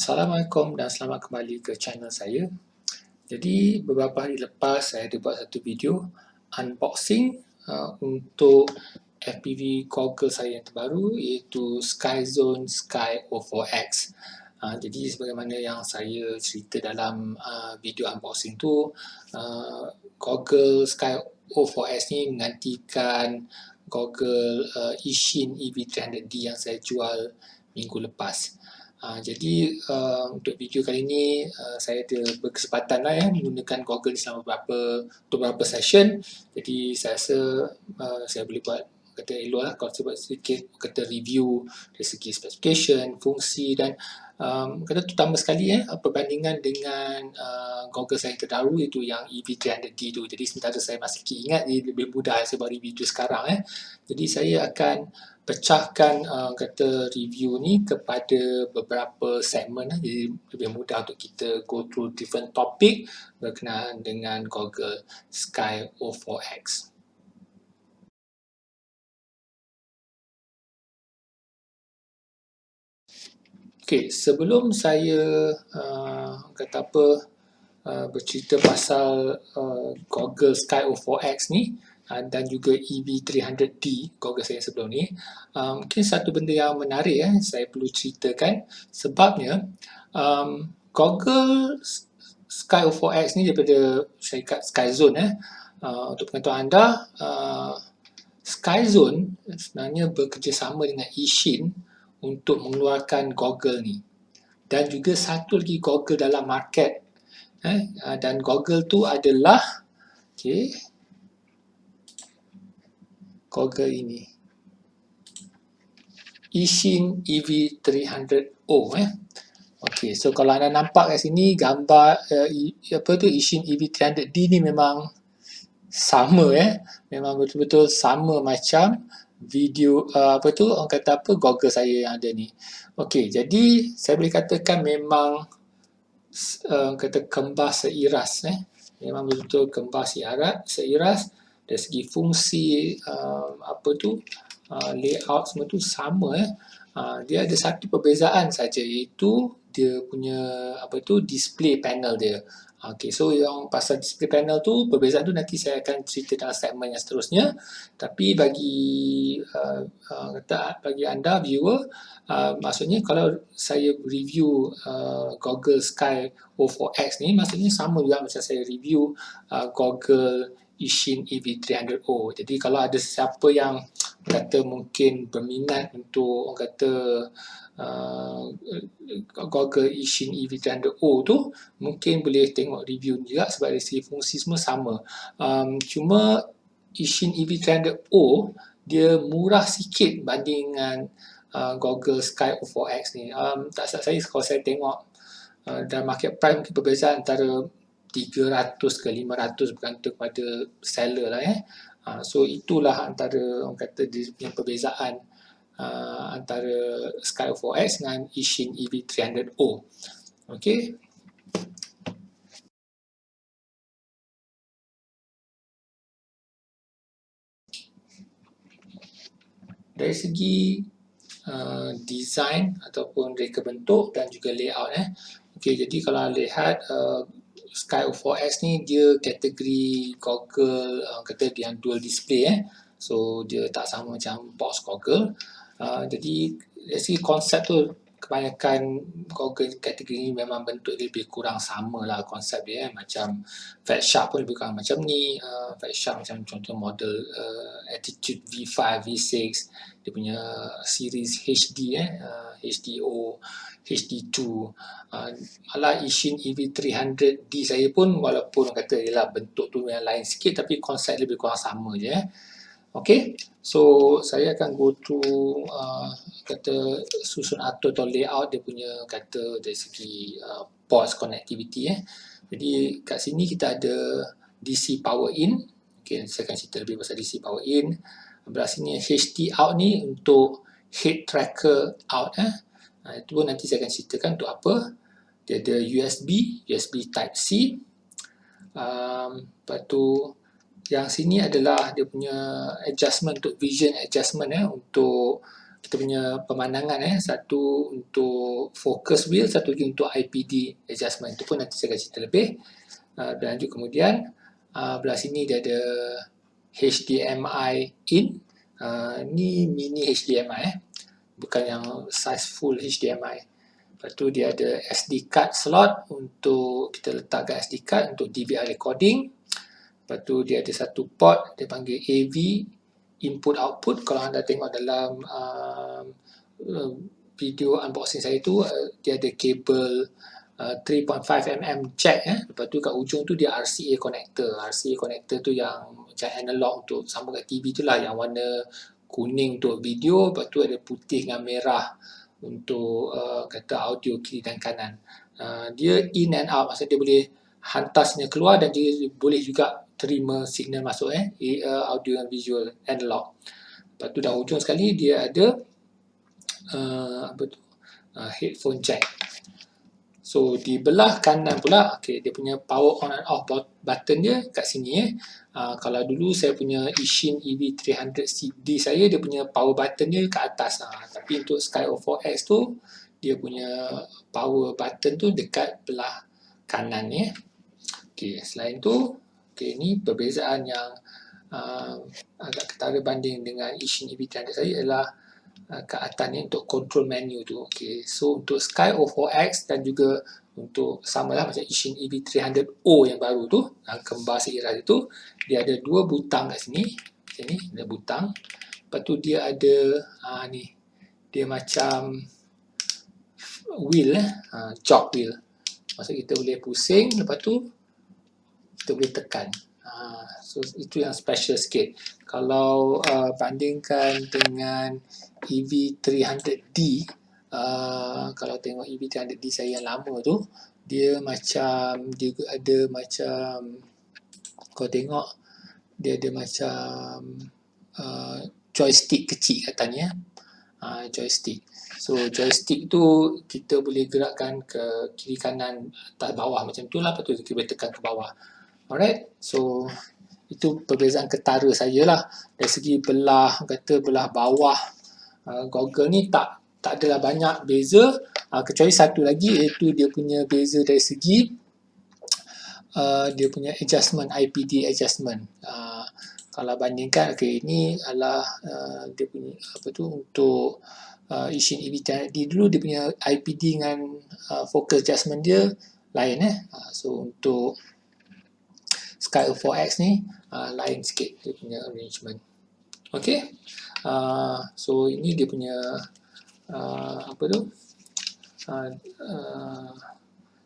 Assalamualaikum dan selamat kembali ke channel saya. Jadi beberapa hari lepas saya ada buat satu video unboxing untuk FPV goggle saya yang terbaru, iaitu Skyzone Sky O4X. Jadi sebagaimana yang saya cerita dalam video unboxing tu, goggle Sky O4X ni menggantikan goggle Ishin EV300D yang saya jual minggu lepas. Jadi untuk video kali ni saya ada berkesempatan lah menggunakan goggle ni selama beberapa session. Jadi saya rasa saya boleh buat kata elok lah kalau saya buat sedikit kata review dari segi specification, fungsi dan kata terutama sekali perbandingan dengan goggle saya terbaru iaitu yang EV300D tu. Jadi sementara saya masih ingat jadi lebih mudah saya buat review tu sekarang. Jadi saya akan pecahkan kata review ni kepada beberapa segmen, jadi lebih mudah untuk kita go through different topic berkenaan dengan goggle Sky O4X. Okey, sebelum saya bercerita pasal goggle Sky O4X ni dan juga EV300D goggle saya sebelum ni, mungkin satu benda yang menarik saya perlu ceritakan, sebabnya goggle Sky O4X ni daripada syarikat Skyzone. Untuk pengetahuan anda, Skyzone sebenarnya bekerjasama dengan Ishin untuk mengeluarkan goggle ni, dan juga satu lagi goggle dalam market, dan goggle tu adalah goggle ini, Ishin EV300O. So kalau anda nampak kat sini gambar Ishin EV300D ni memang sama, memang betul-betul sama macam video orang kata goggle saya yang ada ni. Jadi saya boleh katakan memang kata kembar seiras, memang betul-betul kembar seiras dari segi fungsi layout semua tu sama. Dia ada satu perbezaan saja, iaitu dia punya display panel dia. So yang pasal display panel tu, perbezaan tu nanti saya akan cerita dalam segmen yang seterusnya. Tapi bagi bagi anda viewer, maksudnya kalau saya review goggle Sky O4X ni, maksudnya sama juga macam saya review goggle Ishin EV300O. Jadi kalau ada siapa yang kata mungkin berminat untuk orang kata goggle Ishin EV300O tu, mungkin boleh tengok review juga sebab dari segi fungsi semua sama. Cuma Ishin EV300O dia murah sikit banding dengan goggle Sky O4X ni. Tak salah saya kalau saya tengok dalam market price, mungkin perbezaan antara 300 ke 500 bergantung pada seller lah. So itulah antara orang kata dia punya perbezaan antara Sky O4X dengan Ishin EV300O. Okey. Dari segi design ataupun reka bentuk dan juga layout. Jadi kalau lihat Sky O4X ni dia kategori goggle kata yang dual display. So dia tak sama macam box goggle. Jadi dari segi konsep tu, kebanyakan goggle kategori ni memang bentuk dia lebih kurang sama lah konsep dia. Macam Fat Shark pun lebih kurang macam ni. Fat Shark macam contoh model Attitude V5, V6, dia punya series HD, HDO, HD2. Malah Ishin EV300D saya pun, walaupun kata ialah bentuk tu yang lain sikit, tapi konsep lebih kurang sama je. Okay, so saya akan go through kata susun atur atau layout dia punya kata dari segi ports connectivity. Jadi kat sini kita ada DC power in. Okay, saya akan cerita lebih pasal DC power in. Belah sini HD out ni untuk head tracker out. Itu pun nanti saya akan ceritakan untuk apa. Dia ada USB Type C. Lepas tu yang sini adalah dia punya adjustment untuk vision adjustment, untuk kita punya pemandangan satu untuk focus wheel, satu lagi untuk IPD adjustment. Itu pun nanti saya akan cerita lebih. Berlanjut kemudian belah sini dia ada HDMI in. Ni mini HDMI bukan yang size full HDMI. Lepas tu dia ada SD card slot untuk kita letakkan SD card untuk DVR recording. Lepas tu dia ada satu port, dia panggil AV, input output. Kalau anda tengok dalam video unboxing saya tu, dia ada kabel 3.5mm jack. Lepas tu kat ujung tu dia RCA connector. RCA connector tu yang macam analog untuk sambung kat TV tu lah, yang warna kuning untuk video, lepas tu ada putih dengan merah untuk kata audio kiri dan kanan. Dia in and out, maksudnya dia boleh hantar sinyal keluar dan dia boleh juga terima signal masuk audio dan visual analog. Lepas tu dah hujung sekali dia ada headphone jack. So di belah kanan pula, dia punya power on and off button dia kat sini. Kalau dulu saya punya Ishin EV300CD saya, dia punya power button dia kat atas. Tapi untuk Sky04X tu, dia punya power button tu dekat belah kanan ni. Selain tu, ni perbezaan yang agak ketara banding dengan Ishin EV300 saya adalah kat atas ni untuk control menu tu. So untuk Sky04X dan juga untuk samalah macam Ishin EV300O yang baru tu, kembar seiras itu, dia ada dua butang kat sini. Sini ada butang. Lepas tu dia ada ni, dia macam wheel, jog wheel. Maksud kita boleh pusing, lepas tu kita boleh tekan. So itu yang special sikit. Kalau bandingkan dengan EV300D, kalau tengok EV300D saya yang lama tu, dia macam, dia ada macam, kalau tengok dia ada macam joystick kecil katanya. Joystick. So joystick tu kita boleh gerakkan ke kiri kanan atas bawah macam tu lah, lepas tu kita boleh tekan ke bawah. Alright, so itu perbezaan ketara saya lah. Dari segi belah bawah goggle ni tak adalah banyak beza, kecuali satu lagi, iaitu dia punya beza dari segi dia punya adjustment, IPD adjustment. Kalau bandingkan, ini adalah dia punya untuk Ishin EV300D dulu, dia punya IPD dengan focus adjustment dia lain. So untuk Sky04X ni lain sikit dia punya arrangement. So ini dia punya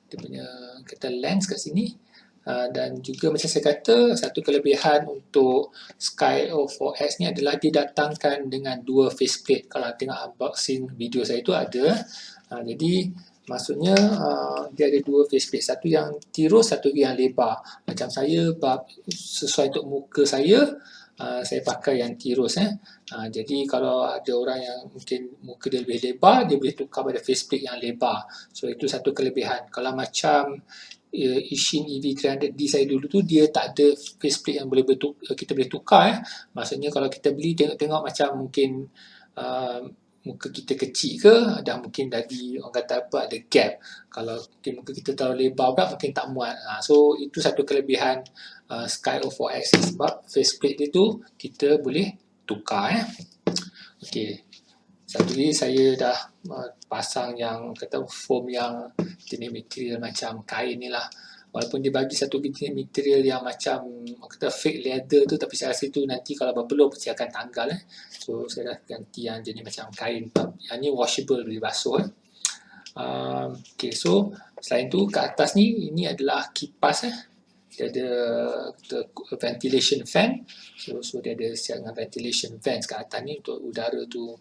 dia punya kata lens kat sini. Dan juga macam saya kata, satu kelebihan untuk Sky04X ni adalah dia datangkan dengan dua faceplate. Kalau tengok unboxing video saya tu ada. Jadi maksudnya dia ada dua faceplate, satu yang tirus, satu yang lebar. Macam saya sesuai untuk muka saya pakai yang tirus. Jadi kalau ada orang yang mungkin muka dia lebih lebar, dia boleh tukar pada faceplate yang lebar. So itu satu kelebihan. Kalau macam Ishin EV300D saya dulu tu, dia tak ada faceplate yang kita boleh tukar. Maksudnya kalau kita beli, tengok macam mungkin muka kita kecil ke, dah mungkin orang kata ada gap. Kalau muka kita terlalu lebar pula, mungkin tak muat. So itu satu kelebihan Sky04X, sebab faceplate dia tu kita boleh tukar. Satu lagi saya dah pasang yang kata foam yang jenis material macam kain ni lah. Walaupun dia bagi satu jenis material yang macam kata fake leather tu, tapi saya rasa tu nanti kalau berpeluh pasti akan tanggal. So saya dah ganti yang jenis macam kain. Yang ni washable, boleh basuh. So selain tu kat atas ni, ini adalah kipas. Dia ada ventilation fan. So dia ada siap dengan ventilation fans kat atas ni untuk udara tu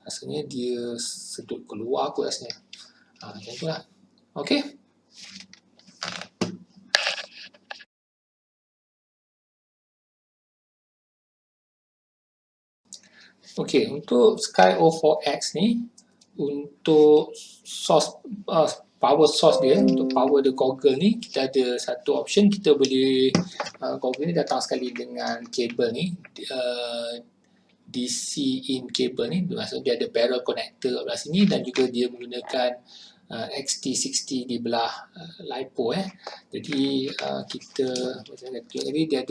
rasanya dia sedut keluar kot rasanya. Macam tu lah. Untuk Sky04X ni, untuk source power source dia, untuk power the goggle ni, kita ada satu option, kita boleh goggle ni datang sekali dengan kabel ni, DC in cable ni, maksudnya dia ada barrel connector kat belah sini dan juga dia menggunakan XT60 di belah LiPo Jadi kita macam tadi dia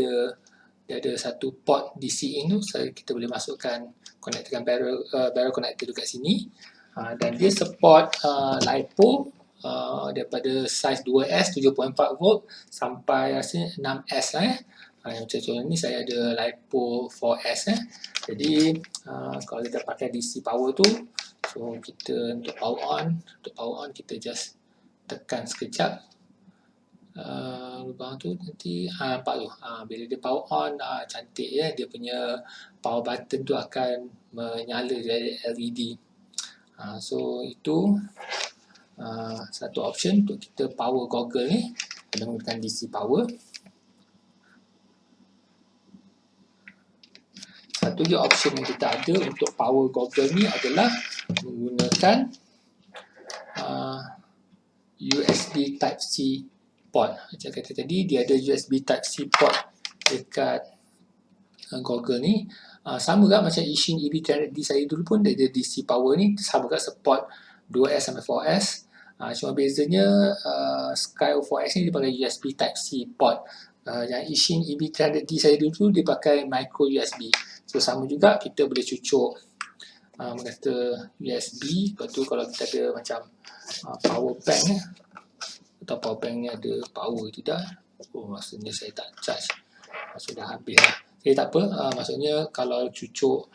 ada satu port DC in tu, kita boleh masukkan connectorkan barrel connector tu kat sini. Dan dia support LiPo daripada size 2S 7.4 volt sampai rasanya 6S macam contoh ni saya ada LiPo 4S Jadi kalau kita pakai DC power tu, so kita untuk power on kita just tekan sekejap lubang tu nanti nampak tu bila dia power on cantik dia punya power button tu akan menyala dari LED. So itu satu option untuk kita power goggle ni menggunakan DC power. Satu je option yang kita ada untuk power goggle ni adalah menggunakan USB Type-C port. Macam kata tadi, dia ada USB Type-C port dekat goggle ni. Sama juga macam Ishin EB300D saya dulu pun dia ada DC power ni, sama juga support 2S sampai 4S. Cuma bezanya Sky 4S ni dia pakai USB Type-C port. Yang Ishin EB300D saya dulu dia pakai micro USB. So sama juga kita boleh cucuk kata USB, lepas tu kalau kita ada macam power bank atau power bank ni ada power tidak, maksudnya saya tak charge, sudah habis lah. Tak apa, maksudnya kalau cucuk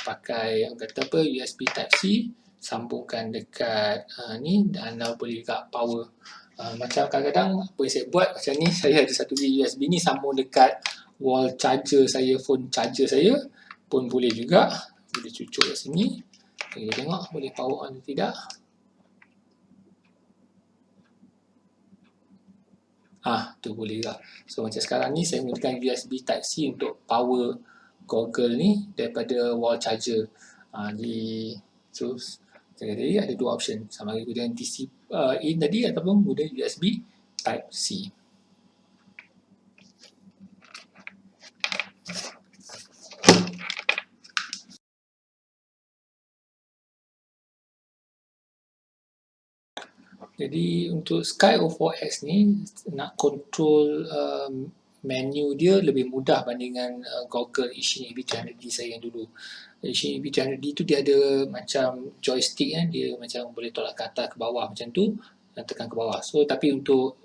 pakai kata apa USB Type-C, sambungkan dekat ni dan boleh juga power. Macam kadang-kadang apa yang saya buat macam ni, saya ada satu USB ni sambung dekat wall charger saya, phone charger saya pun boleh juga. Boleh cucuk kat sini. Kita tengok boleh power on atau tidak. Tu boleh juga. So macam sekarang ni saya menggunakan USB Type-C untuk power goggle ni daripada wall charger. So tadi ada dua option, sama ada guna DC in tadi ataupun guna USB Type-C. Jadi untuk Sky O4S ni nak control menu dia lebih mudah bandingkan goggle Ishin EB300D saya yang dulu. Ishin EB300D tu dia ada macam joystick dia macam boleh tolak ke atas ke bawah macam tu dan tekan ke bawah. So tapi untuk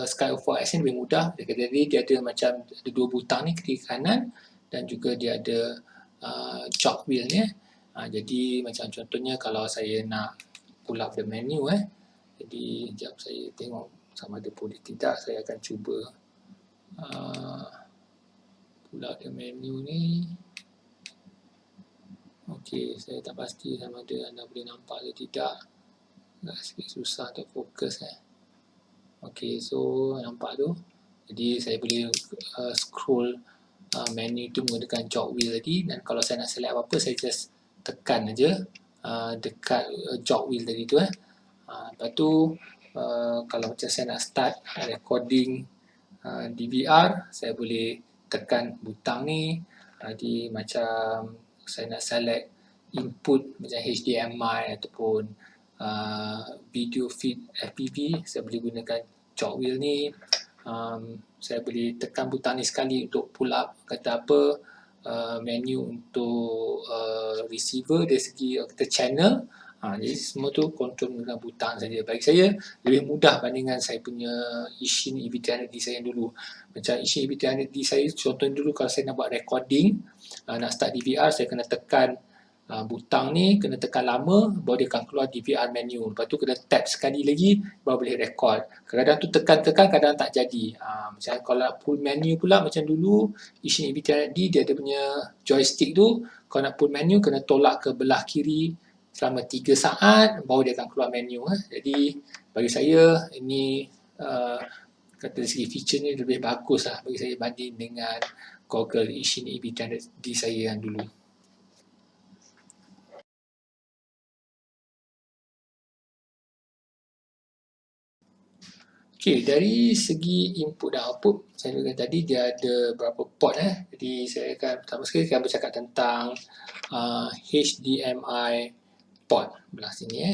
Sky O4S ni lebih mudah. Dia ada macam ada dua butang ni, kiri kanan, dan juga dia ada jog wheel ni. Jadi macam contohnya kalau saya nak pull up the menu jadi sekejap saya tengok sama ada boleh tidak. Saya akan cuba pull out the menu ni. Okey, saya tak pasti sama ada anda boleh nampak atau tidak. Agak sikit susah untuk fokus Okey, so nampak tu. Jadi saya boleh scroll menu tu menggunakan jog wheel tadi, dan kalau saya nak select apa-apa saya just tekan aja dekat jog wheel tadi tu lepas tu kalau macam saya nak start recording DVR, saya boleh tekan butang ni. Jadi macam saya nak select input macam HDMI ataupun video feed FPV, saya boleh gunakan jog wheel ni. Saya boleh tekan butang ni sekali untuk pull up kata apa menu untuk receiver dari segi kata channel. Jadi semua tu kontrol menggunakan butang saja. Bagi saya lebih mudah bandingkan saya punya Ishin EB300D saya yang dulu. Macam Ishin EB300D saya contohnya dulu kalau saya nak buat recording, nak start DVR, saya kena tekan butang ni, kena tekan lama baru dia akan keluar DVR menu. Lepas tu kena tap sekali lagi baru boleh record. Kadang-kadang tu tekan-tekan, kadang tak jadi. Macam kalau full menu pula macam dulu Ishin EB300D dia ada punya joystick tu, kalau nak full menu kena tolak ke belah kiri selama 3 saat baru dia akan keluar menu. Jadi bagi saya ini kata dari segi feature ni lebih bagus bagi saya banding dengan goggle Ishin EB300D saya yang dulu. Okey, dari segi input dan output, saya kata tadi dia ada berapa port Jadi saya akan pertama sekali akan bercakap tentang HDMI port belah sini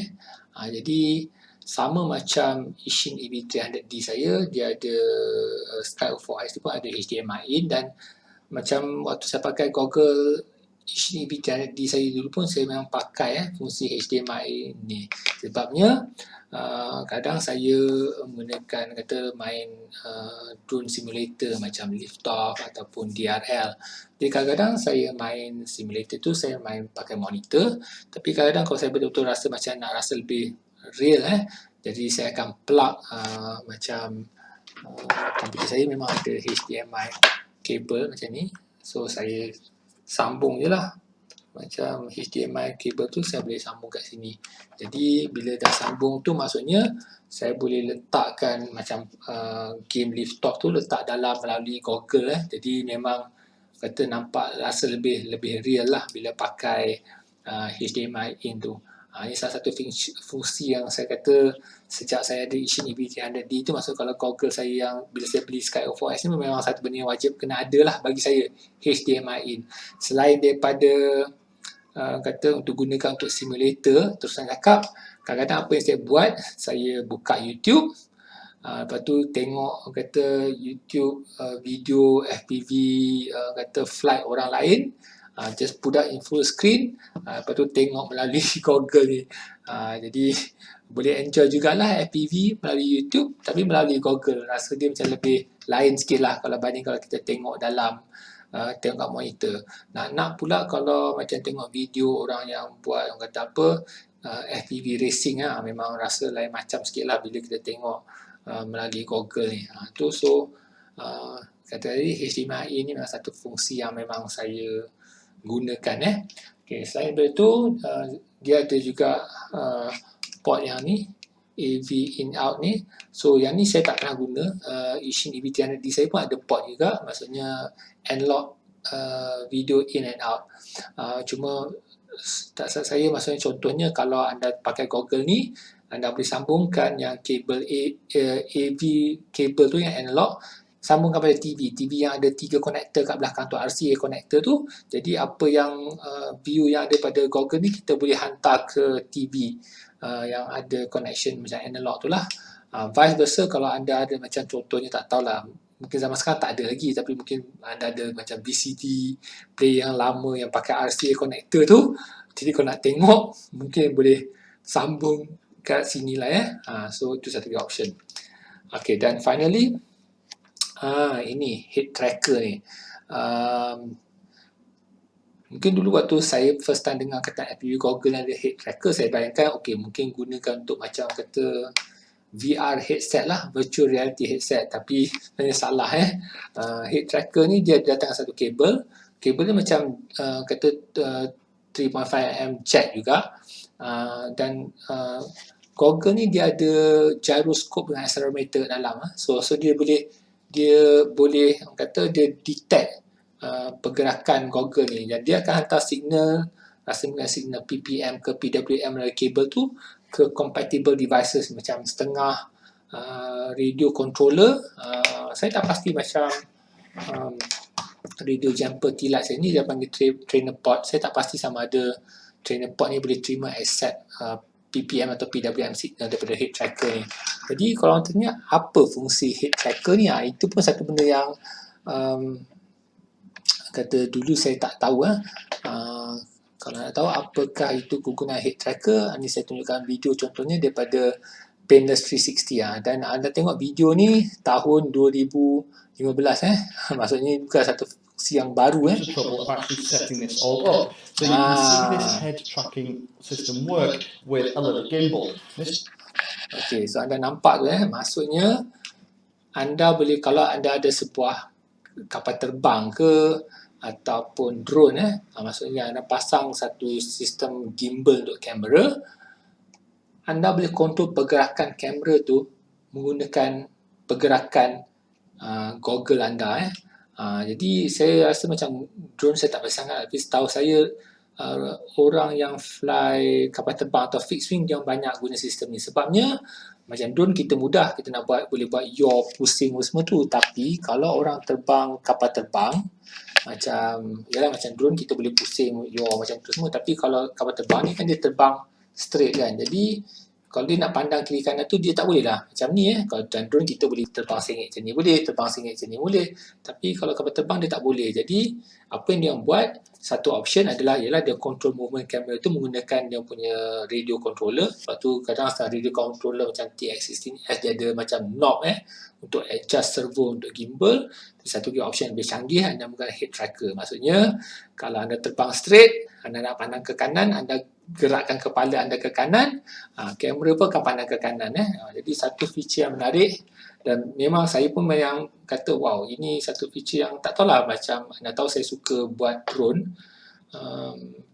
Jadi sama macam Ishin EV300D saya, dia ada Sky04X tu pun ada HDMI in, dan macam waktu saya pakai Google Ishin EV300D saya dulu pun saya memang pakai fungsi HDMI ni. Sebabnya kadang saya menggunakan kata main drone simulator macam liftoff ataupun DRL. Jadi kadang-kadang saya main simulator tu saya main pakai monitor, tapi kadang-kadang kalau saya betul-betul rasa macam nak rasa lebih real jadi saya akan plug macam komputer saya memang ada HDMI kabel macam ni, so saya sambung je lah macam HDMI kabel tu saya boleh sambung kat sini. Jadi bila dah sambung tu maksudnya saya boleh letakkan macam game liftoff tu letak dalam melalui Google jadi memang kata nampak rasa lebih real lah bila pakai HDMI in tu. Ini salah satu fungsi yang saya kata sejak saya ada Ishin EV300D tu, maksud kalau Google saya yang bila saya beli Sky04X ni memang satu benda yang wajib kena ada lah bagi saya, HDMI in. Selain daripada kata untuk gunakan untuk simulator, terus saya cakap kadang-kadang apa yang saya buat, saya buka YouTube, lepas tu tengok kata YouTube video FPV kata flight orang lain, just put up in full screen, lepas tu tengok melalui Google ni. Jadi boleh enjoy jugalah FPV melalui YouTube tapi melalui Google, rasa dia macam lebih lain sikit lah kalau banding kalau kita tengok dalam tengok kat monitor. Nak pula kalau macam tengok video orang yang buat orang kata apa FPV racing memang rasa lain macam sikit lah bila kita tengok melalui Google ni. Tu so kata tadi HDMI ni memang satu fungsi yang memang saya gunakan Okay, selain daripada tu dia ada juga port yang ni AV in out ni. So yang ni saya tak pernah guna. Ishin EV300D saya pun ada port juga, maksudnya analog video in and out. Cuma tak salah saya maksudnya contohnya kalau anda pakai Google ni, anda boleh sambungkan yang kabel AV kabel tu yang analog, sambungkan pada TV yang ada 3 konektor kat belakang tu, RCA konektor tu. Jadi apa yang view yang ada pada Google ni kita boleh hantar ke TV yang ada connection macam analog tu lah. Vice versa kalau anda ada macam contohnya tak tahulah, mungkin zaman sekarang tak ada lagi, tapi mungkin anda ada macam VCD player yang lama yang pakai RCA connector tu, jadi kalau nak tengok mungkin boleh sambung kat sini lah so itu satu option. Okay, dan finally ini head tracker ni. Mungkin dulu waktu saya first time dengar kata FPV Google ada head tracker, saya bayangkan okay, mungkin gunakan untuk macam kata VR headset lah, virtual reality headset, tapi sebenarnya salah head tracker ni dia datang satu kabel ni macam kata 3.5mm jack juga, dan Google ni dia ada gyroscope dengan accelerometer dalam so dia boleh kata dia detect pergerakan Google ni, dan dia akan hantar signal, dengan signal PPM ke PWM melalui kabel tu ke compatible devices macam setengah radio controller. Saya tak pasti macam radio jumper T-Lite saya ni dia panggil trainer port. Saya tak pasti sama ada trainer port ni boleh terima accept PPM atau PWM signal daripada head tracker ni. Jadi kalau orang tanya apa fungsi head tracker ni, itu pun satu benda yang kata dulu saya tak tahu kalau nak tahu apakah itu kegunaan head tracker, ini saya tunjukkan video contohnya daripada Painless 360 dan anda tengok video ni tahun 2015 maksudnya bukan satu fungsi yang baru trouble of actually setting this all up. So you can see this head tracking system work with a little gimbal. Okay, so anda nampak tu maksudnya anda boleh, kalau anda ada sebuah kapal terbang ke ataupun drone maksudnya anda pasang satu sistem gimbal untuk kamera, anda boleh kontrol pergerakan kamera tu menggunakan pergerakan Google anda jadi saya rasa macam drone saya tak boleh sangat, tapi setahu saya orang yang fly kapal terbang atau fixed wing dia banyak guna sistem ni. Sebabnya macam drone kita mudah, kita nak buat, boleh buat yaw, pusing semua tu. Tapi kalau orang terbang kapal terbang, macam drone kita boleh pusing yaw macam tu semua. Tapi kalau kapal terbang ni kan dia terbang straight kan. Jadi kalau dia nak pandang kiri kanan tu dia tak boleh lah. Macam ni kalau drone kita boleh terbang sengit macam ni boleh, terbang sengit macam ni boleh. Tapi kalau kapal terbang dia tak boleh. Jadi apa yang dia buat, satu option adalah ialah dia control movement kamera tu menggunakan dia punya radio controller. Sebab tu kadang radio controller macam TX16S dia ada macam knob untuk adjust servo untuk gimbal. Satu lagi option lebih canggih, anda menggunakan head tracker. Maksudnya kalau anda terbang straight, anda nak pandang ke kanan, anda gerakkan kepala anda ke kanan, kamera pun akan pandang ke kanan. Jadi satu feature yang menarik, dan memang saya pun yang kata wow, ini satu feature yang tak tahulah, macam anda tahu saya suka buat drone.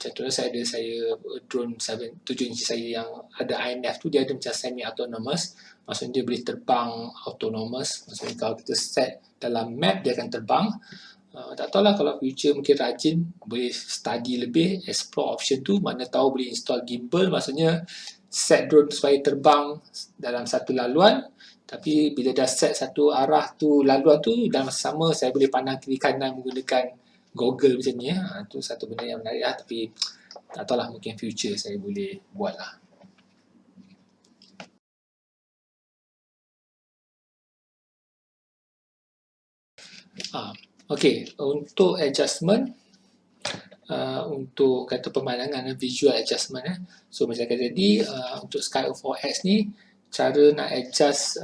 Contohnya saya drone 7 inci saya yang ada INF tu, dia ada macam semi autonomous, maksudnya dia boleh terbang autonomous. Maksudnya kalau kita set dalam map dia akan terbang. Tak tahulah kalau future mungkin rajin boleh study lebih, explore option tu, mana tahu boleh install gimbal, maksudnya set drone supaya terbang dalam satu laluan. Tapi bila dah set satu arah tu, laluan tu, dalam masa sama saya boleh pandang kiri kanan menggunakan goggle macam ni. Itu satu benda yang menarik lah. Tapi tak tahulah, mungkin future saya boleh buat lah. Okey, untuk adjustment, untuk kata pemandangan, visual adjustment. So macam kata tadi, untuk Sky04X ni, cara nak adjust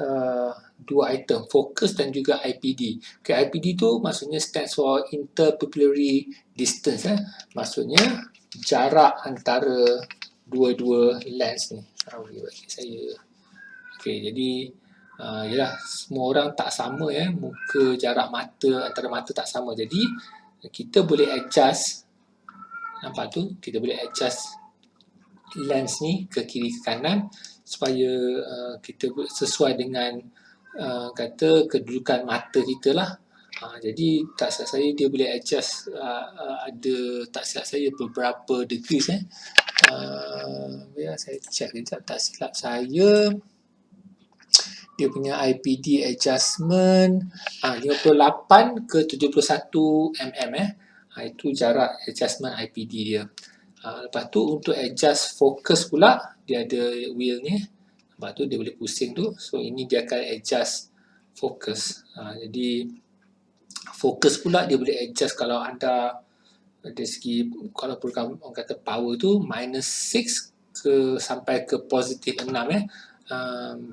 dua item, focus dan juga IPD. Okay, IPD tu maksudnya stands for interpupillary distance. Maksudnya jarak antara dua-dua lens ni. Bagi saya. Okay, jadi yalah, semua orang tak sama muka, jarak mata, antara mata tak sama. Jadi kita boleh adjust, nampak tu, kita boleh adjust lens ni ke kiri ke kanan supaya kita sesuai dengan kata kedudukan mata kita lah. Jadi tak silap saya dia boleh adjust ada, tak silap saya, beberapa degrees ya, saya check kejap, tak silap saya dia punya IPD adjustment 58 ke 71 mm itu jarak adjustment IPD dia. Lepas tu untuk adjust focus pula, dia ada wheel ni. Lepas tu dia boleh pusing tu. So ini dia akan adjust focus. Jadi focus pula dia boleh adjust kalau anda dari segi, kalau program orang kata power tu -6 ke sampai ke positif 6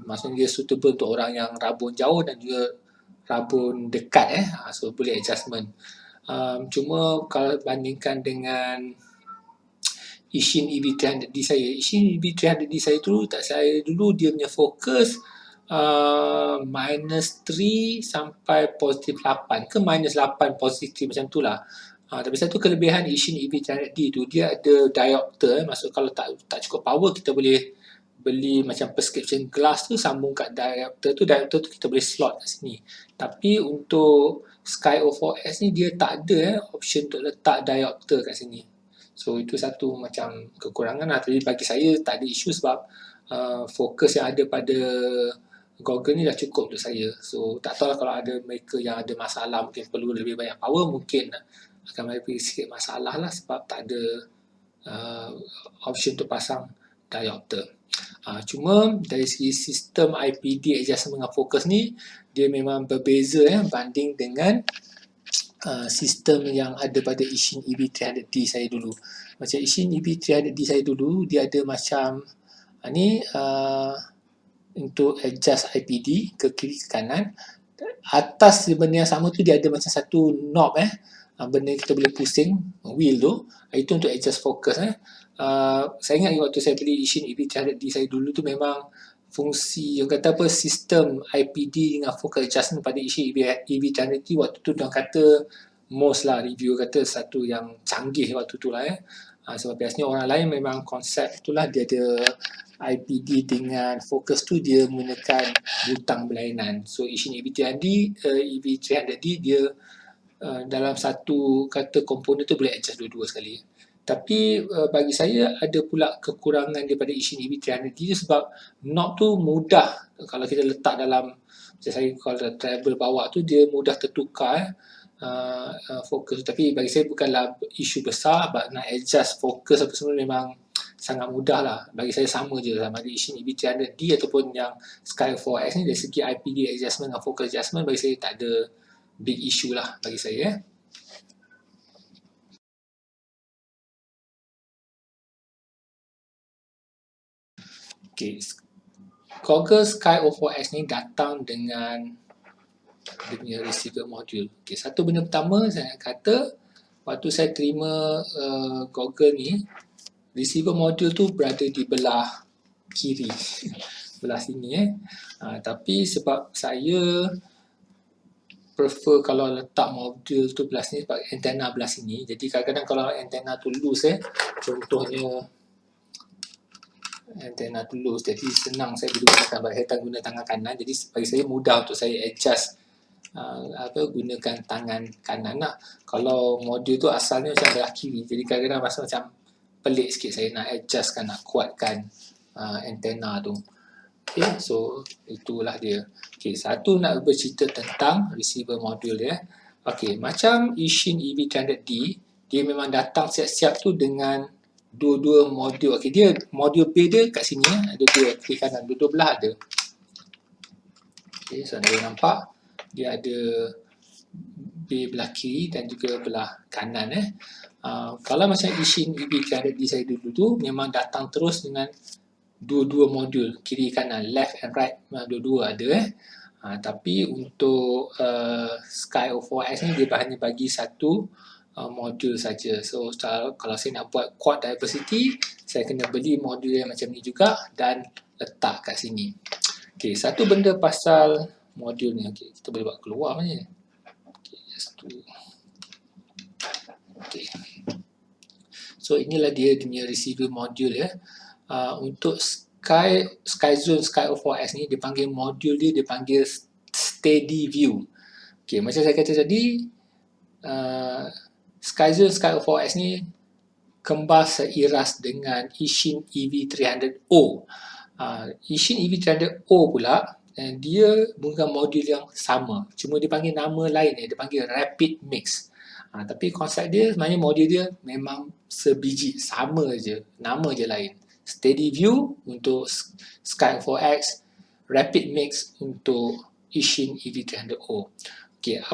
maksudnya dia suitable untuk orang yang rabun jauh dan juga rabun dekat so boleh adjustment. Cuma kalau bandingkan dengan Ishin EV300D saya, Ishin EV300D saya tu, dulu dia punya fokus -3 sampai +8 ke -8 +3 macam tu lah. Tapi satu kelebihan Ishin EV300D tu, dia ada diopter. Maksud kalau tak cukup power, kita boleh beli macam prescription glass tu, sambung kat diopter tu kita boleh slot kat sini. Tapi untuk Sky04X ni dia tak ada option untuk letak diopter kat sini. So itu satu macam kekurangan lah. Tapi bagi saya tak ada isu sebab fokus yang ada pada goggle ni dah cukup untuk saya. So tak tahu lah kalau ada mereka yang ada masalah, mungkin perlu lebih banyak power, mungkin akan mengalami sikit masalah lah sebab tak ada option untuk pasang diopter. Cuma dari segi sistem IPD adjustment dengan fokus ni, dia memang berbeza banding dengan sistem yang ada pada Ishin EV300D saya dulu. Macam Ishin EV300D saya dulu, dia ada macam ni untuk adjust IPD ke kiri ke kanan. Atas benda yang sama tu dia ada macam satu knob benda kita boleh pusing, wheel tu, itu untuk adjust focus. Saya ingat waktu saya beli Ishin EV300D saya dulu tu memang fungsi yang kata apa, sistem IPD dengan focus adjustment pada Ishin EV300D waktu tu dia kata most lah, review kata satu yang canggih waktu tu lah sebab biasanya orang lain memang konsep itulah, dia ada IPD dengan fokus tu dia menggunakan butang berlainan. So Ishin EV300D dia dalam satu kata komponen tu boleh adjust dua-dua sekali. Tapi bagi saya ada pula kekurangan daripada Ishin EV300D sebab knob tu mudah kalau kita letak dalam, macam saya kalau travel bawa tu dia mudah tertukar fokus. Tapi bagi saya bukanlah isu besar, nak adjust fokus apa semua memang sangat mudah lah. Bagi saya sama je sama ada Ishin EV300D ataupun yang Sky 4X ni, dari segi IPD adjustment dan focus adjustment bagi saya tak ada big issue lah bagi saya. Okay. Google Sky O4X ni datang dengan dia punya receiver module. Okay, satu benda pertama saya nak kata, waktu saya terima Google ni, receiver module tu berada di belah kiri, belah sini tapi sebab saya prefer kalau letak modul tu belah sini sebab antena belah sini, jadi kadang-kadang kalau antena tu loose contohnya antena tu loose, jadi senang saya boleh gunakan, saya guna tangan kanan, jadi bagi saya mudah untuk saya adjust gunakan tangan kanan lah. Kalau modul tu asalnya macam belah kiri, jadi kadang-kadang rasa macam pelik sikit saya nak adjustkan, nak kuatkan antena tu. Okay, so itulah dia. Okay, satu nak bercerita tentang receiver module dia. Okay, macam Ishin EV300D, dia memang datang siap-siap tu dengan dua-dua modul. Okay, dia modul B dia kat sini ada dua, kiri kanan, dua-dua belah ada. Okay, so anda nampak dia ada B belah kiri dan juga belah kanan kalau macam Ishin EV300D saya dulu tu memang datang terus dengan dua-dua modul kiri kanan, left and right, dua-dua ada tapi untuk Sky O4X ni dia hanya bagi satu modul saja. So kalau saya nak buat quad diversity, saya kena beli modul yang macam ni juga dan letak kat sini. Okay, satu benda pasal modul ni, okay, kita boleh buat keluar macam ni. Okay, just to okay. So inilah dia punya receiver module untuk Skyzone Sky O4X ni dia panggil modul dia panggil steady view. Okay, macam saya kata tadi, Skyzone Sky O4X ni kembar seiras dengan Ishin EV300O. Ishin EV300O pula dia menggunakan modul yang sama, cuma dia panggil nama lain dia panggil Rapid Mix. Tapi konsep dia sebenarnya modul dia memang sebiji, sama je, nama je lain. Steady View untuk Sky 4X, Rapid Mix untuk Ishin EV300O. Okay,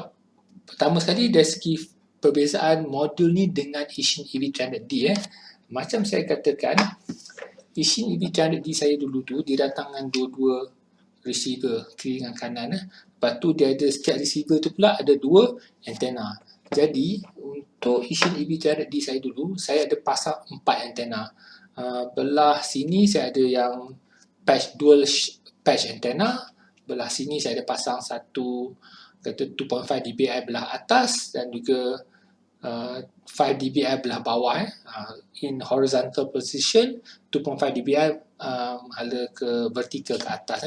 pertama sekali dari segi perbezaan modul ni dengan Ishin EV300D macam saya katakan, Ishin EV300D saya dulu tu dia datang dengan dua-dua receiver kiri dan kanan lepas tu dia ada setiap receiver tu pula ada dua antena. Jadi untuk Ishin EV300D saya dulu saya ada pasang 4 antena. Belah sini saya ada yang dual patch antena, belah sini saya ada pasang satu kata 2.5 dBi belah atas dan juga 5 dBi belah bawah in horizontal position, 2.5 dBi hala ke vertical ke atas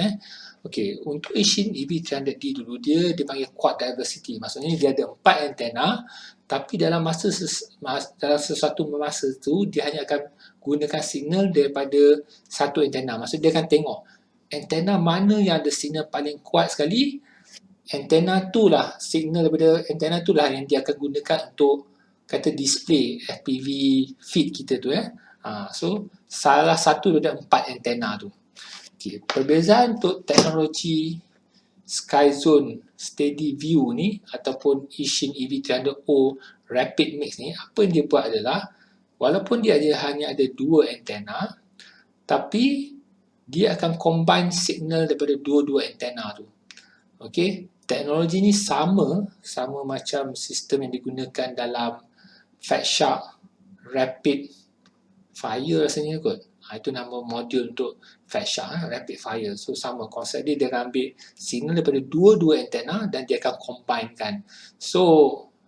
Okey, untuk Ishin EV300D dulu dia dipanggil quad diversity, maksudnya dia ada 4 antena tapi dalam dalam sesuatu masa tu dia hanya akan gunakan signal daripada satu antena. Maksudnya dia akan tengok antena mana yang ada signal paling kuat sekali, antena tu lah, signal daripada antena tu lah yang dia akan gunakan untuk kata display FPV feed kita tu so salah satu daripada 4 antena tu. Okay, perbezaan untuk teknologi Skyzone Steady View ni ataupun Ishin EV300O Rapid Mix ni, apa yang dia buat adalah walaupun dia hanya ada 2 antena, tapi dia akan combine signal daripada dua-dua antena tu. Okey, teknologi ni sama macam sistem yang digunakan dalam Fat Shark Rapid Fire rasanya kot. Itu nama modul untuk Fat Shark, Rapid Fire. So sama konsep dia akan ambil signal daripada dua-dua antena dan dia akan combinekan. So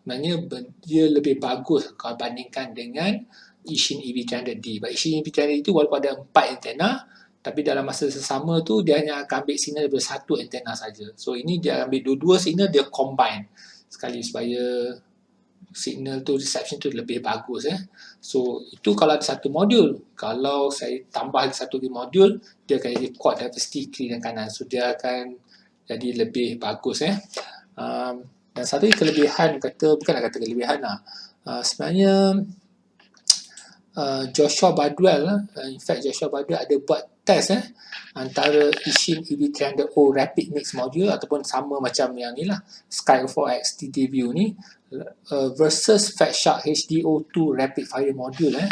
sebenarnya dia lebih bagus kalau bandingkan dengan Ishin EV300D. Ishin EV300D itu walaupun ada 4 antena, tapi dalam masa sesama tu dia hanya akan ambil signal daripada satu antena saja. So ini dia ambil dua-dua signal, dia combine sekali supaya signal tu, reception tu lebih bagus So itu kalau ada satu modul. Kalau saya tambah satu lagi modul, dia akan jadi quad diversity kiri dan kanan. So dia akan jadi lebih bagus Dan satu lagi kelebihan, bukan nak kata kelebihan lah. Sebenarnya Joshua Bardwell, in fact Joshua Bardwell ada buat test antara Ishin EV300O Rapid Mix Module ataupun sama macam yang ni lah, Sky 4X TDView ni versus Fatshark HDO2 Rapid Fire Module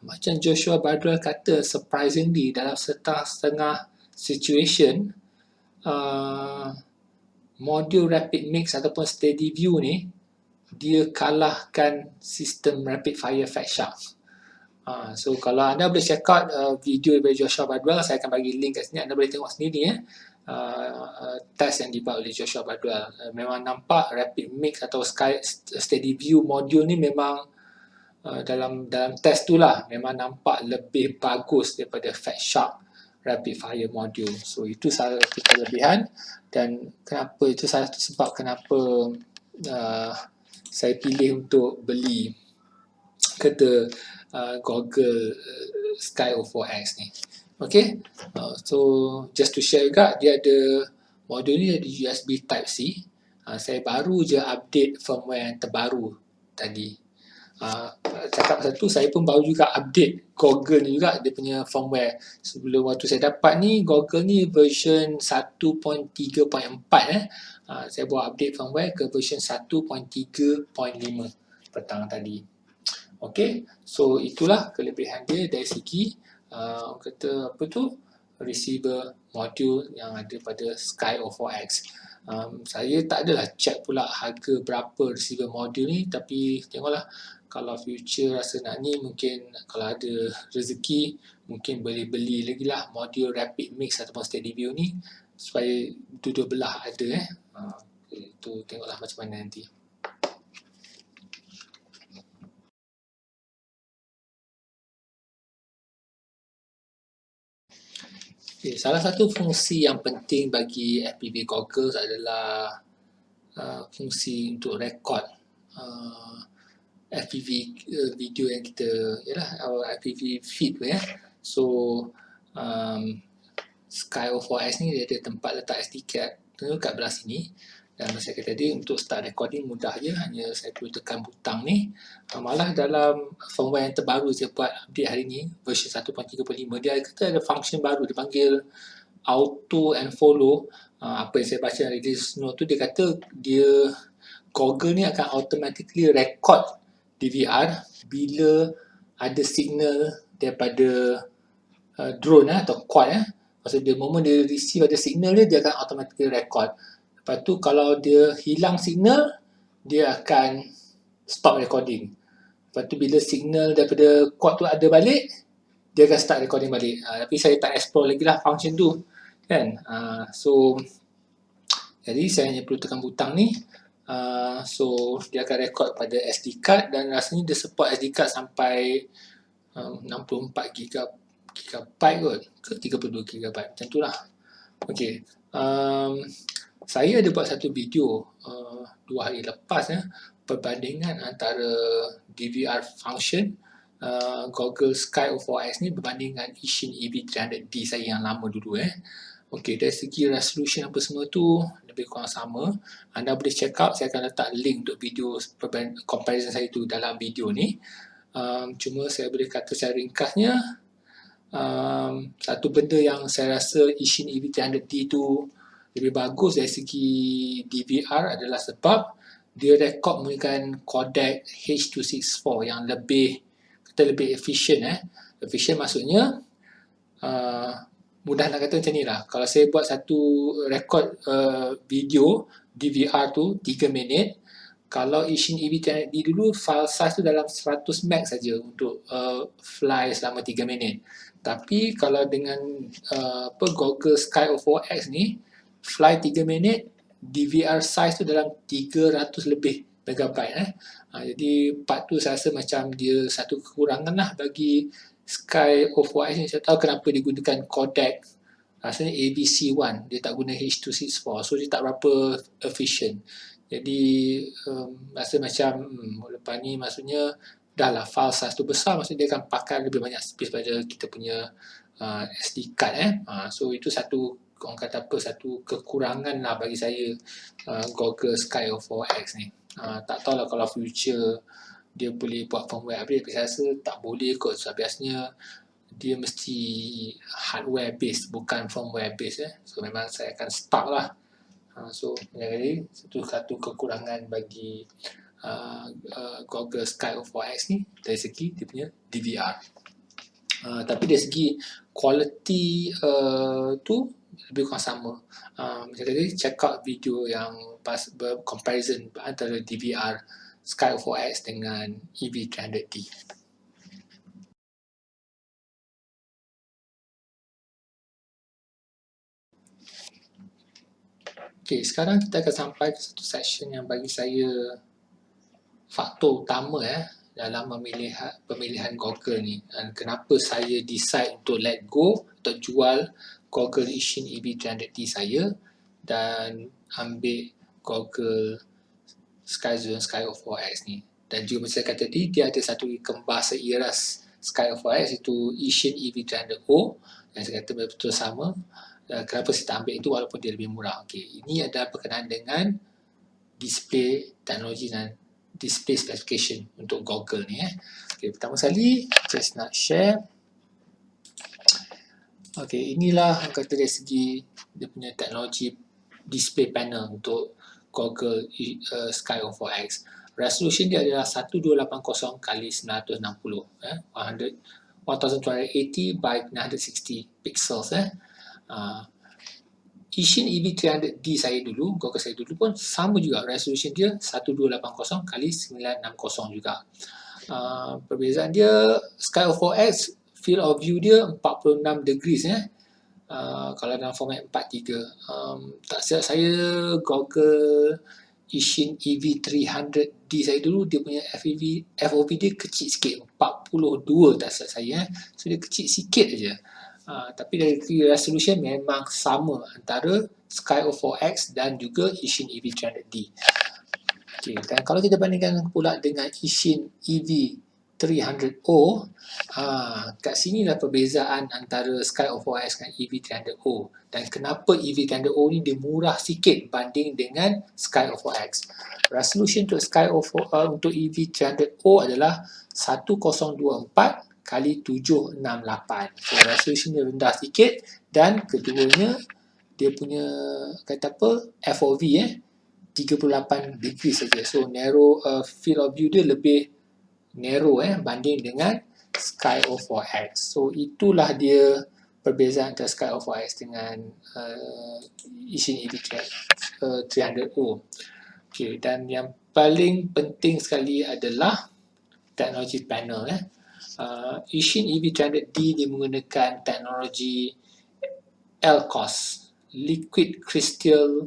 macam Joshua Bardwell kata, surprisingly dalam setengah situation modul Rapid Mix ataupun Steady View ni dia kalahkan sistem Rapid Fire Fatshark. So kalau anda boleh check out video dari Joshua Bardwell, saya akan bagi link kat sini, anda boleh tengok sendiri test yang dibuat oleh Joshua Bardwell. Memang nampak Rapid Mix atau Steady View module ni memang dalam test tu lah memang nampak lebih bagus daripada Fatshark Rapid Fire module. So itu salah satu kelebihan, dan kenapa itu salah satu sebab kenapa saya pilih untuk beli kereta Google Sky 4X ni. Okay, so just to share juga, dia ada modul ni ada USB Type-C. Saya baru je update firmware yang terbaru tadi. Cakap satu, saya pun baru juga update Google ni juga, dia punya firmware. Sebelum waktu saya dapat ni, Google ni version 1.3.4 saya buat update firmware ke version 1.3.5 petang tadi. Okay, so itulah kelebihan dia dari segi kata apa tu, receiver module yang ada pada Sky 4X. Saya tak adalah check pula harga berapa receiver module ni, tapi tengoklah kalau future rasa nak ni, mungkin kalau ada rezeki mungkin boleh beli lagi lah modul Rapid Mix ataupun Steady View ni, supaya dua-dua belah ada itu tengoklah macam mana nanti. Okay, salah satu fungsi yang penting bagi FPV goggles adalah fungsi untuk rekod FPV video yang kita, FPV feed So Sky 4X ni dia ada tempat letak SD card kat belah sini, dan saya kata tadi untuk start recording mudah je, hanya saya perlu tekan butang ni. Malah dalam firmware yang terbaru saya buat update hari ni, version 1.3.5, dia kata ada function baru, dia panggil auto and follow. Apa yang saya baca release note tu, dia kata dia Google ni akan automatically record DVR bila ada signal daripada drone atau quad Maksud dia, moment dia receive ada signal dia akan automatically record. Lepas tu kalau dia hilang signal, dia akan stop recording. Lepas tu bila signal daripada quad tu ada balik, dia akan start recording balik. Tapi saya tak explore lagi lah function tu kan. So jadi saya hanya perlu tekan butang ni. So dia akan record pada SD card, dan rasanya dia support SD card sampai 64 GB kot ke 32 GB macam tu lah. Okay, saya ada buat satu video 2 hari lepas perbandingan antara DVR function Google Sky 4X ni berbanding dengan Ishin EV300D saya yang lama dulu Okay, dari segi resolution apa semua tu lebih kurang sama. Anda boleh check out, saya akan letak link untuk video comparison saya tu dalam video ni. Cuma saya boleh kata secara ringkasnya, satu benda yang saya rasa Ishin EV300D tu lebih bagus dari segi DVR adalah sebab dia rekod menggunakan codec H.264 yang lebih efisien Efisien maksudnya mudah nak kata macam ni lah. Kalau saya buat satu rekod video DVR tu 3 minit, kalau Ishin EV300D dulu file size tu dalam 100 MB saja untuk fly selama 3 minit. Tapi kalau dengan Google Sky 4X ni, fly 3 minit, DVR size tu dalam 300 lebih megabyte jadi part tu saya rasa macam dia satu kekurangan lah bagi Sky 4X ni. Saya tahu kenapa dia gunakan codec rasanya ABC1, dia tak guna H.264, so dia tak berapa efisien. Jadi rasa macam lepas ni maksudnya dah lah file size tu besar, maksudnya dia akan pakai lebih banyak space pada kita punya SD card so itu satu, orang kata apa, satu kekurangan lah bagi saya Google Sky 4X ni. Tak tahulah kalau future dia boleh buat firmware update, tapi saya rasa tak boleh kot, sebab biasanya dia mesti hardware based bukan firmware based so memang saya akan stuck lah. So jadi satu kekurangan bagi Google Sky 4X ni dari segi dia punya DVR. Tapi dari segi quality tu lebih kurang sama. Macam tadi, check out video yang pas comparison antara DVR Sky 4X dengan EV300D. Okay, sekarang kita akan sampai ke satu section yang bagi saya faktor utama dalam pemilihan Google ni. Dan kenapa saya decide untuk let go, untuk jual Google Ishin EV300D saya dan ambil Google Skyzone Sky 4X ni. Dan juga macam saya kata tadi, dia ada satu kembar seiras Sky 4X, itu Ishin EV300O, yang saya kata betul-betul sama. Kenapa saya tak ambil itu walaupun dia lebih murah? Okay, ini adalah berkenaan dengan display teknologi dan display specification untuk Google ni. Okay, pertama sekali, just nak share. Okay, inilah kata dari segi dia punya teknologi display panel untuk Google Sky 4X. Resolution dia adalah 1280 x 960, 1280 by 960 pixels. Ishin EV300D saya dulu, Google saya dulu pun sama juga, resolution dia 1280 x 960 juga. Perbezaan dia, Sky 4X field of view dia 46 degrees kalau dalam format 43. Tak silap saya, Google Ishin EV300D saya dulu, dia punya FOV dia kecil sikit, 42 tak silap saya. So dia kecil sikit aja. Tapi dari resolution memang sama antara Sky 4X dan juga Ishin EV300D. Okay, dan kalau kita bandingkan pula dengan Ishin EV300O, kat sinilah perbezaan antara Sky 4X dengan EV300O. Dan kenapa EV300O ni dia murah sikit banding dengan Sky 4X. Resolution untuk untuk EV300O adalah 1024 kali 768. So resolution dia rendah sikit, dan keduanya dia punya kata apa, FOV 38 degree saja. So narrow field of view dia lebih narrow banding dengan Sky 4X. So itulah dia perbezaan antara Sky 4X dengan Ishin EV300O. Okay, dan yang paling penting sekali adalah teknologi panel. Ishin EV300D dia menggunakan teknologi LCOS, Liquid Crystal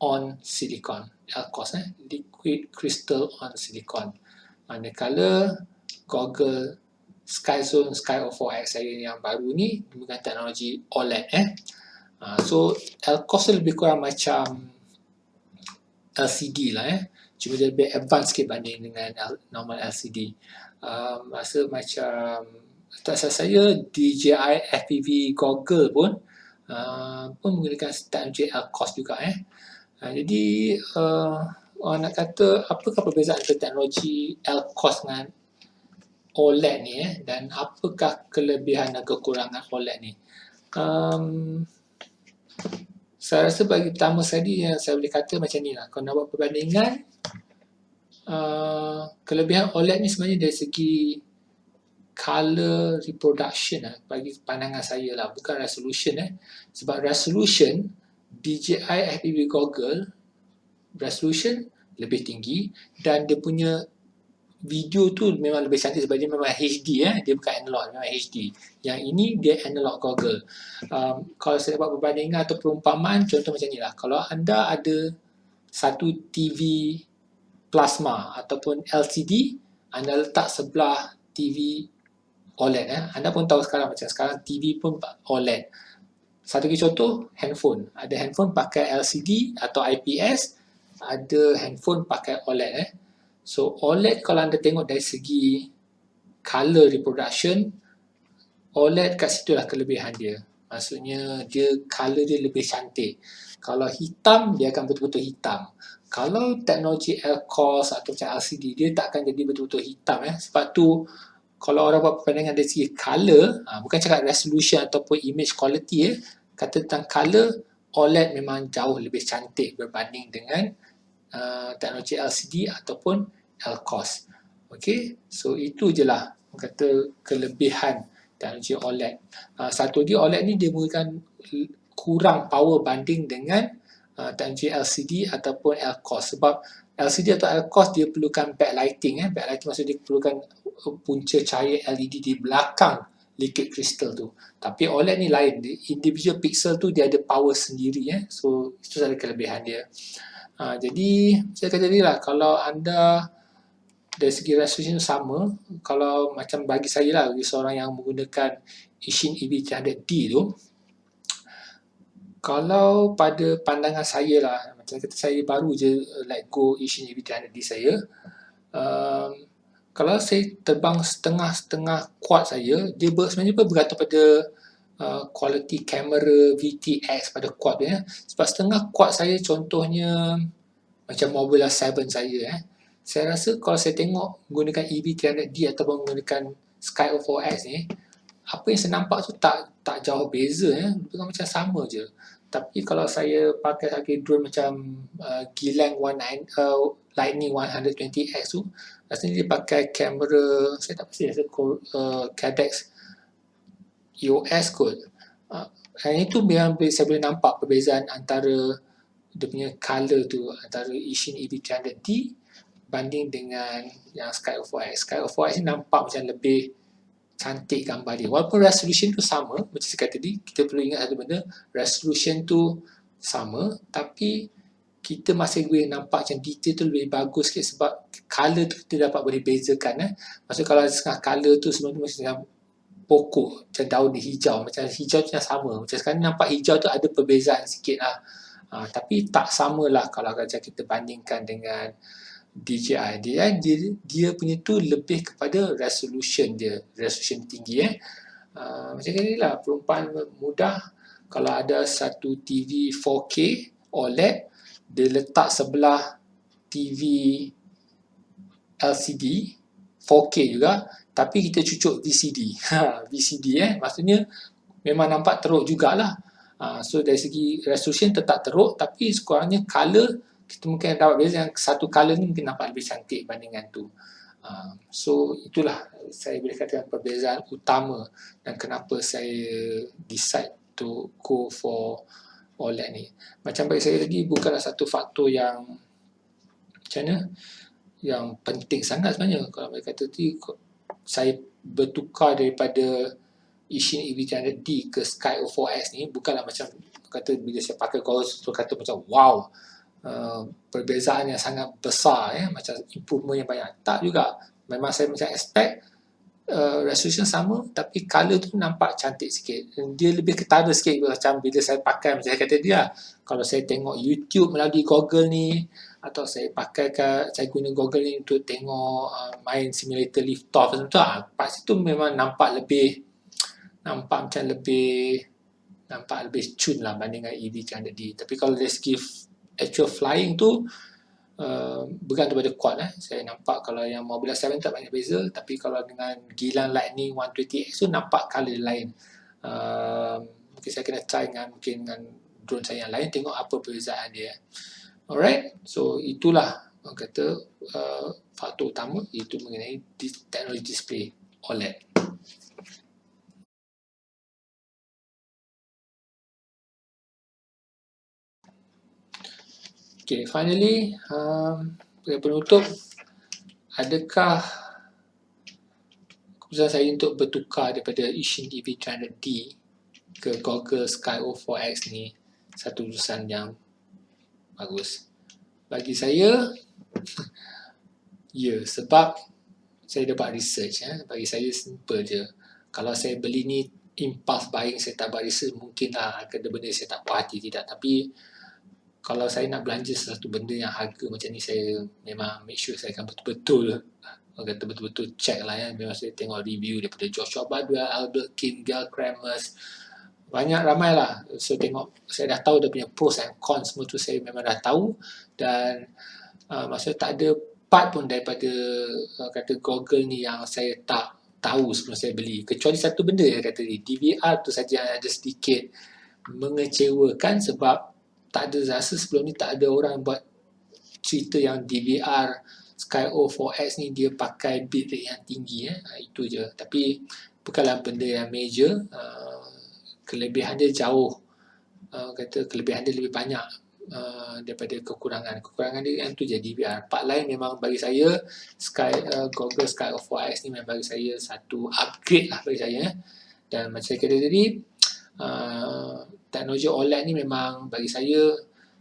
on Silicon. LCOS, Liquid Crystal on Silicon. Manakala Google Skyzone Sky 4X saya yang baru ni menggunakan teknologi OLED. So LCOS lebih kurang macam LCD lah. Cuma dia lebih advance sikit banding dengan normal LCD. Rasa macam tak salah saya DJI FPV Goggle pun menggunakan teknologi LCOS juga. Jadi orang nak kata apakah perbezaan antara teknologi LCOS dengan OLED ni dan apakah kelebihan dan kekurangan OLED ni? Saya rasa bagi pertama sekali yang saya boleh kata macam ni lah. Kalau nak buat perbandingan, kelebihan OLED ni sebenarnya dari segi color reproduction bagi pandangan saya lah, bukan resolution. Sebab resolution DJI FPV Goggle resolution lebih tinggi dan dia punya video tu memang lebih cantik sebab dia memang HD. Dia bukan analog, memang HD. Yang ini dia analog Goggle. Kalau saya buat perbandingan atau perumpamaan, contoh macam ni lah. Kalau anda ada satu TV plasma ataupun LCD, anda letak sebelah TV OLED. Anda pun tahu sekarang, macam sekarang TV pun OLED. Satu lagi contoh, handphone. Ada handphone pakai LCD atau IPS, ada handphone pakai OLED. So OLED kalau anda tengok dari segi color reproduction, OLED kat situ lah kelebihan dia. Maksudnya dia color dia lebih cantik. Kalau hitam dia akan betul-betul hitam. Kalau teknologi LCOS atau macam LCD dia tak akan jadi betul-betul hitam. Sebab tu kalau orang buat perbandingan dari segi color, bukan cakap resolution ataupun image quality, kata tentang color, OLED memang jauh lebih cantik berbanding dengan teknologi LCD ataupun LCOS. Okay, so itu je lah kata kelebihan teknologi OLED. Satu lagi OLED ni dia menggunakan kurang power banding dengan teknologi LCD ataupun LCOS. Sebab LCD atau LCOS dia perlukan backlighting. Backlighting maksudnya dia perlukan punca cahaya LED di belakang liquid crystal tu. Tapi OLED ni lain. Individual pixel tu dia ada power sendiri. So itu salah kelebihan dia. Jadi saya kata tadi lah, kalau anda dari segi resolution sama, kalau macam bagi saya lah, bagi seorang yang menggunakan Ishin EV300D tu, kalau pada pandangan saya lah, macam kata saya baru je let go Ishin EV300D saya, kalau saya terbang setengah-setengah quad saya, dia sebenarnya bergantung pada quality kamera VTX pada quad dia. Sebab setengah quad saya contohnya macam Mobile 7 saya, saya rasa kalau saya tengok menggunakan EV300D ataupun menggunakan Sky 4X ni, apa yang saya nampak tu tak jauh beza, bukan macam sama je. Tapi kalau saya pakai drone macam Gilang Lightning 120X tu, rasanya dia pakai kamera, saya tak pasti rasa Cadex EOS kot. Yang itu memang saya boleh nampak perbezaan antara dia punya color tu antara Ishin EV300D banding dengan yang Sky 4X. Sky 4X ni nampak macam lebih cantik gambar dia. Walaupun resolution tu sama, macam saya kata tadi, kita perlu ingat satu benda, resolution tu sama, tapi kita masih boleh nampak macam detail tu lebih bagus sikit sebab color tu kita dapat boleh bezakan. Maksudnya kalau setengah color tu sebelum tu macam pokok, macam daun hijau, macam hijau tu yang sama. Macam sekarang nampak hijau tu ada perbezaan sikit lah. Tapi tak samalah kalau kita bandingkan dengan DJI. Dia punya tu lebih kepada resolution dia, resolution tinggi. Macam ni lah perumpamaan mudah. Kalau ada satu TV 4K OLED, dia letak sebelah TV LCD 4K juga, tapi kita cucuk VCD. VCD maksudnya memang nampak teruk jugalah. So dari segi resolution tetap teruk, tapi sekurangnya color kita mungkin dapat beza yang satu color ni mungkin nampak lebih cantik bandingan tu. So itulah saya boleh katakan perbezaan utama dan kenapa saya decide to go for OLED ni. Macam bagi saya tadi bukanlah satu faktor yang macam mana, yang penting sangat sebenarnya. Kalau mereka kata tadi saya bertukar daripada Ishin EV300D ke Sky 4X ni bukanlah macam kata bila saya pakai goggles tu kata macam wow, perbezaan yang sangat besar, macam improvement yang banyak. Tak juga. Memang saya macam expect resolution sama, tapi color tu nampak cantik sikit. Dia lebih ketara sikit macam bila saya pakai, macam saya kata dia, kalau saya tengok YouTube melalui Google ni, atau saya saya guna Google ni untuk tengok main simulator lift off macam tu, pas itu memang nampak macam lebih cun lah banding dengan EV300D. Tapi kalau dari segi actual flying tu bergantung pada quad. Saya nampak kalau yang Mobile 7 tak banyak beza, tapi kalau dengan Gilang Lightning 120X tu nampak color lain. Mungkin saya kena try dengan drone saya yang lain, tengok apa perbezaan dia. Alright, so itulah kata faktor utama, iaitu mengenai teknologi display OLED. Okay, finally, sebagai penutup, adakah keputusan saya untuk bertukar daripada Ishin EV300D ke Google Sky 4X ni satu keputusan yang bagus? Bagi saya, ya, sebab saya dah buat research. Bagi saya simple je. Kalau saya beli ni impulse buying, saya tak buat research, mungkinlah ada benda saya tak puas hati, tidak. Tapi kalau saya nak belanja sesuatu benda yang harga macam ni, saya memang make sure saya akan betul-betul kata betul-betul check lah ya. Memang saya tengok review daripada Joshua Bardwell, Albert King, Gail Kremers, banyak ramai lah. So tengok, saya dah tahu dia punya pros and cons, semua tu saya memang dah tahu. Dan maksudnya tak ada part pun daripada kata Google ni yang saya tak tahu sebelum saya beli, kecuali satu benda yang kata ni, DVR tu saja yang ada sedikit mengecewakan, sebab tak ada, rasa sebelum ni tak ada orang buat cerita yang DVR Sky-O 4X ni dia pakai bit rate yang tinggi itu je. Tapi bukanlah benda yang major. Kelebihan dia jauh, kata kelebihan dia lebih banyak daripada kekurangan. Kekurangan dia yang tu je DVR. Part lain memang bagi saya Google Sky-O 4X ni memang bagi saya satu upgrade lah bagi saya. Dan macam saya kata tadi, teknologi OLED ni memang bagi saya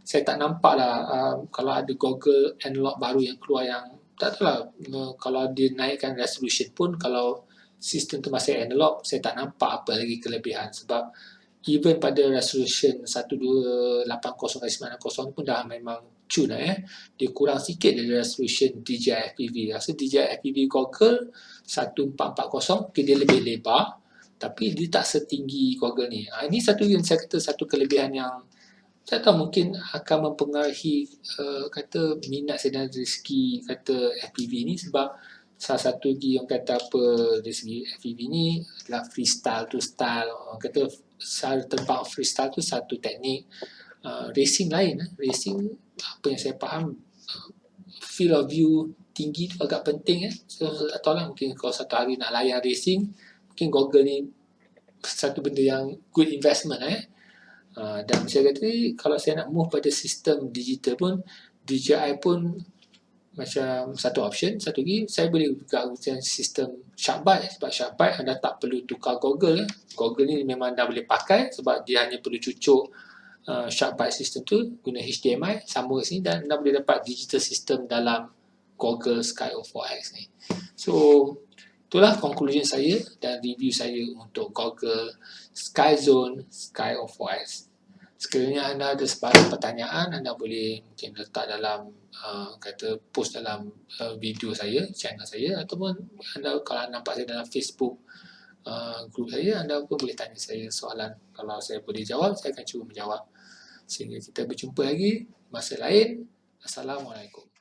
tak nampak lah kalau ada Google Analog baru yang keluar yang tak tahu lah, kalau dia naikkan resolution pun, kalau sistem tu masih analog, saya tak nampak apa lagi kelebihan. Sebab even pada resolution 1280x90 pun dah memang cun lah dia kurang sikit dari resolution DJI FPV. Rasa DJI FPV Google 1440 dia lebih lebar, tapi dia tak setinggi Google ni. Ini satu yang saya kata satu kelebihan yang saya tahu mungkin akan mempengaruhi kata minat saya dan rezeki kata FPV ni. Sebab salah satu lagi yang kata apa dari segi FPV ni adalah freestyle tu style. Orang kata cara terbang freestyle tu satu teknik, racing lain. Racing apa yang saya faham, field of view tinggi tu agak penting so, tak tahu lah, mungkin kalau satu hari nak layan racing, mungkin Google ni satu benda yang good investment dan saya kata kalau saya nak move pada sistem digital pun, DJI pun macam satu option. Satu lagi saya boleh buka macam sistem Sharkbite, sebab Sharkbite anda tak perlu tukar Google. Google ni memang anda boleh pakai sebab dia hanya perlu cucuk Sharkbite system tu guna HDMI sambung ke sini, dan anda boleh dapat digital system dalam Google Sky-O 4X ni. So itulah conclusion saya dan review saya untuk Google Skyzone Sky-O 4X. Sekiranya anda ada sebarang pertanyaan, anda boleh mungkin letak dalam kata post dalam video saya, channel saya, ataupun anda kalau nampak saya dalam Facebook group saya, anda pun boleh tanya saya soalan. Kalau saya boleh jawab, saya akan cuba menjawab. Sehingga kita berjumpa lagi masa lain. Assalamualaikum.